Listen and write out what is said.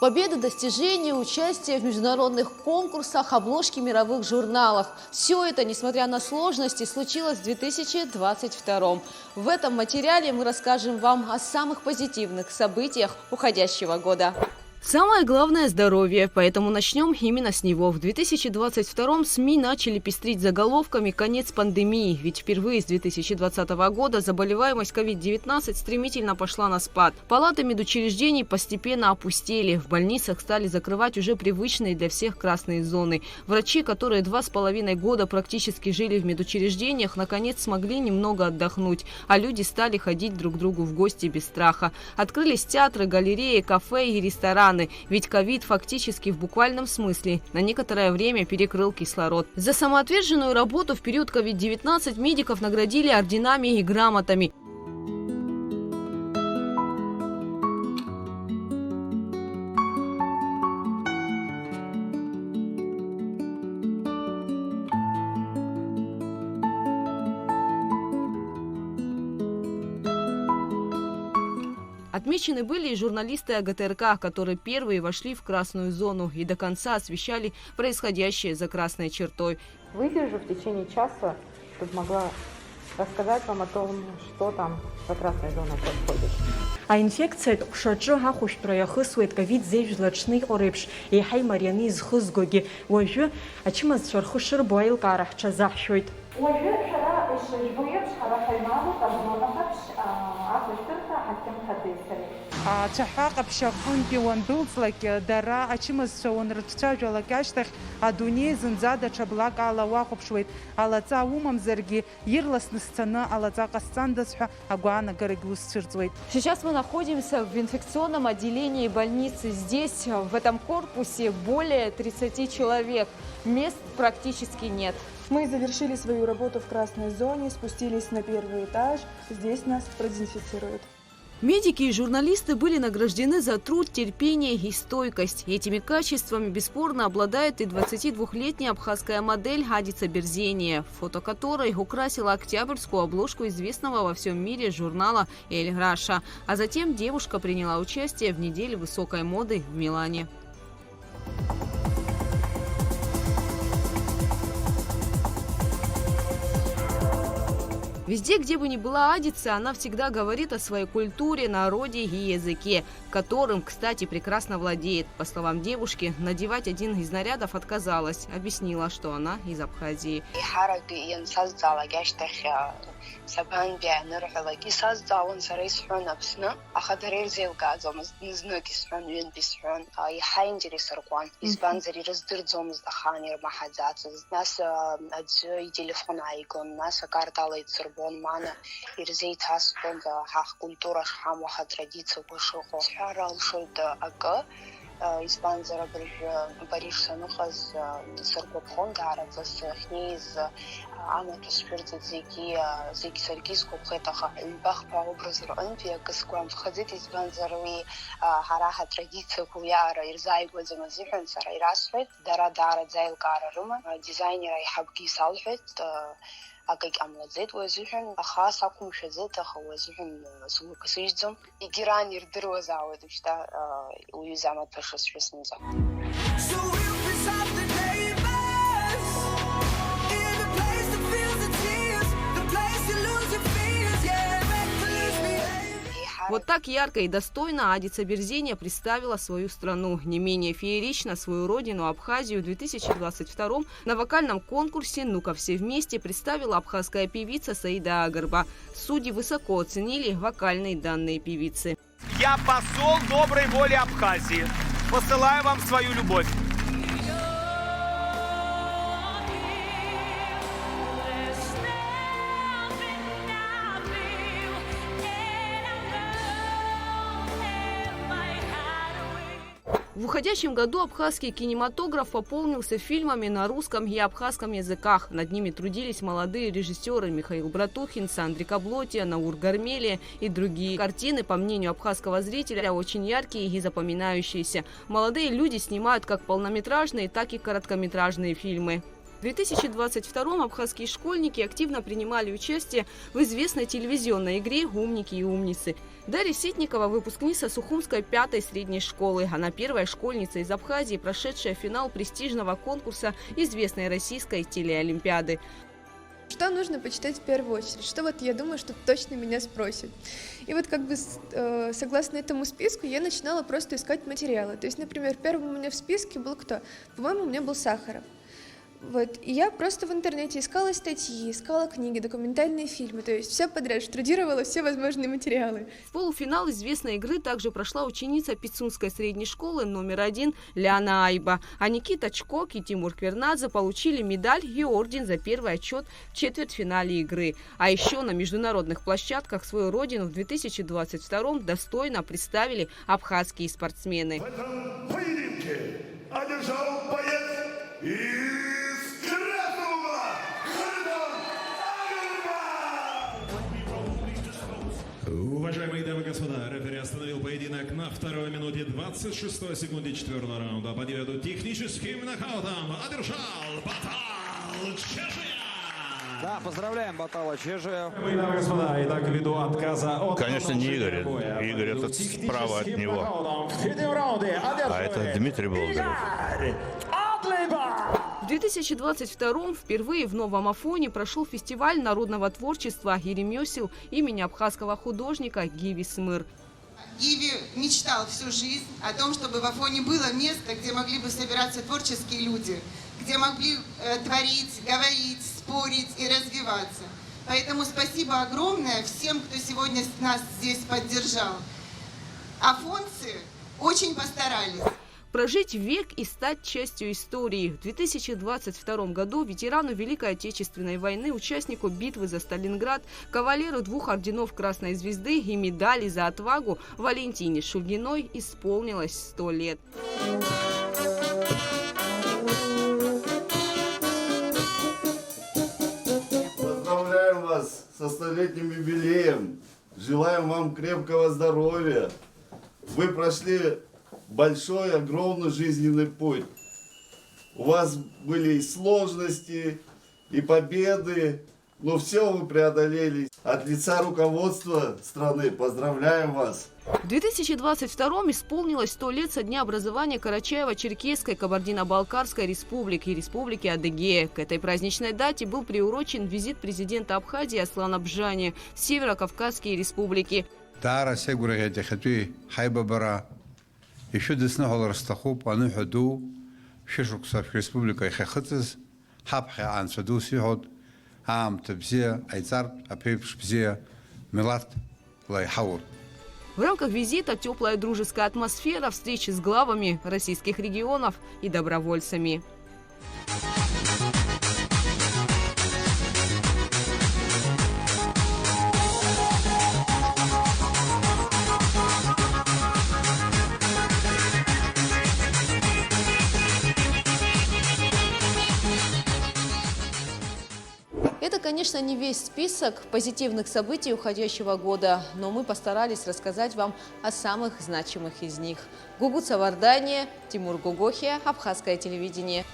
Победы, достижения, участие в международных конкурсах, обложки мировых журналов. Все это, несмотря на сложности, случилось в 2022. В этом материале мы расскажем вам о самых позитивных событиях уходящего года. Самое главное – здоровье, поэтому начнем именно с него. В 2022 СМИ начали пестрить заголовками «Конец пандемии», ведь впервые с 2020 года заболеваемость COVID-19 стремительно пошла на спад. Палаты медучреждений постепенно опустели, в больницах стали закрывать уже привычные для всех красные зоны. Врачи, которые 2,5 года практически жили в медучреждениях, наконец смогли немного отдохнуть, а люди стали ходить друг к другу в гости без страха. Открылись театры, галереи, кафе и рестораны. Ведь ковид фактически в буквальном смысле на некоторое время перекрыл кислород. За самоотверженную работу в период COVID-19 медиков наградили орденами и грамотами. Отмечены были и журналисты АГТРК, которые первые вошли в красную зону и до конца освещали происходящее за красной чертой. Выдержу в течение часа, чтобы могла рассказать вам о том, что там за красной зоной происходит. Инфекция шаджо хахуш прояхысует ковид зевжлачный орепш и хаймарьяны из хызгоги. Уажу ачимаз шархушер бойл карах чазахшует. وجه شراء الشجبوية بشحرة حيمانو قبل نقطش عفو الشرطة حكم حديثة. تحقق بشكون بيوندوز لك درا أشمس شون رتشاجو لك أشتخ أدوني زنزادة شبلاك على واقب شويت على تا ومم زرги يرلس نستنا على تا قستандасха агуана горегус чертвой. Сейчас мы находимся в инфекционном отделении больницы. Здесь, в этом корпусе, более 30 человек. Мест практически нет. Мы завершили свою работу в красной зоне, спустились на первый этаж. Здесь нас продезинфицируют. Медики и журналисты были награждены за труд, терпение и стойкость. Этими качествами бесспорно обладает и 22-летняя абхазская модель Адица Берзения, фото которой украсила октябрьскую обложку известного во всем мире журнала «Эль Раша». А затем девушка приняла участие в неделе высокой моды в Милане. Везде, где бы ни была Адица, она всегда говорит о своей культуре, народе и языке, которым, кстати, прекрасно владеет. По словам девушки, надевать один из нарядов отказалась. Объяснила, что она из Абхазии. Мана ирзей таспон да хах культура шхам ваха традиция бушухо шарал шойда ага испанзара бариш санухаз саркопхон гаратас хниз аматус фирдзит зики саркиско пхетаха бах по образу антия каскуам входит испанзаруи хараха традиция куяра ирзай гозамазихан сарай расфет дара зайл карарума дизайнера и хабки салфет أكيد عملت زيت وزوجهم خاص أكون شزيت أخو وزوجهم سووا كسيجزم يجيران يردروا وزعود وشتا ويزعمت بشوس شسنزا. Вот так ярко и достойно Адица Берзения представила свою страну. Не менее феерично свою родину Абхазию в 2022 на вокальном конкурсе «Ну-ка все вместе» представила абхазская певица Саида Агарба. Судьи высоко оценили вокальные данные певицы. Я посол доброй воли Абхазии. Посылаю вам свою любовь. В уходящем году абхазский кинематограф пополнился фильмами на русском и абхазском языках. Над ними трудились молодые режиссеры Михаил Братухин, Сандри Каблотия, Наур Гармелия и другие. Картины, по мнению абхазского зрителя, очень яркие и запоминающиеся. Молодые люди снимают как полнометражные, так и короткометражные фильмы. В 2022-м абхазские школьники активно принимали участие в известной телевизионной игре «Умники и умницы». Дарья Ситникова – выпускница Сухумской 5-й средней школы. Она первая школьница из Абхазии, прошедшая финал престижного конкурса известной российской телеолимпиады. Что нужно почитать в первую очередь? Что вот я думаю, что точно меня спросят. И вот как бы согласно этому списку я начинала просто искать материалы. То есть, например, первым у меня в списке был кто? По-моему, у меня был Сахаров. Вот. И я просто в интернете искала статьи, искала книги, документальные фильмы, то есть все подряд, штудировала все возможные материалы. В полуфинал известной игры также прошла ученица Пицунской средней школы номер 1 Ляна Айба. А Никита Чкок и Тимур Квернадзе получили медаль и орден за первый отчет в четвертьфинале игры. А еще на международных площадках свою родину в 2022-м достойно представили абхазские спортсмены. В этом поединке одержал боец из Красного Уважаемые дамы и господа, рефери остановил поединок на 2-й минуте 26 секунде 4-го раунда. Победу техническим нокаутом одержал Батал Чешия. Да, поздравляем Батала Чешия. Дамы и господа, итак, ввиду отказа от... Конечно, не Игорь. Игорь это справа от него. А это Дмитрий Болдырев. В 2022-м впервые в Новом Афоне прошел фестиваль народного творчества и ремесел имени абхазского художника Гиви Смыр. Гиви мечтал всю жизнь о том, чтобы в Афоне было место, где могли бы собираться творческие люди, где могли творить, говорить, спорить и развиваться. Поэтому спасибо огромное всем, кто сегодня нас здесь поддержал. Афонцы очень постарались. Прожить век и стать частью истории. В 2022 году ветерану Великой Отечественной войны, участнику битвы за Сталинград, кавалеру 2 орденов Красной Звезды и медали за отвагу Валентине Шульгиной исполнилось 100 лет. Поздравляем вас со 100-летним юбилеем. Желаем вам крепкого здоровья. Вы прошли большой, огромный жизненный путь. У вас были и сложности, и победы, но все вы преодолели. От лица руководства страны поздравляем вас. В 2022-м исполнилось 100 лет со дня образования Карачаево-Черкесской Кабардино-Балкарской республики и республики Адыгея. К этой праздничной дате был приурочен визит президента Абхазии Аслана Бжани в Северо-Кавказские республики. Еще десна растахуп, ану хаду, шешуксав республика и хахатыз, хапхе ансаду сихот, табзе, айцар, апепш бзе, милат, лайхаур. В рамках визита теплая дружеская атмосфера, встречи с главами российских регионов и добровольцами. Это, конечно, не весь список позитивных событий уходящего года, но мы постарались рассказать вам о самых значимых из них. Гугут Савардания, Тимур Гугохия, Абхазское телевидение.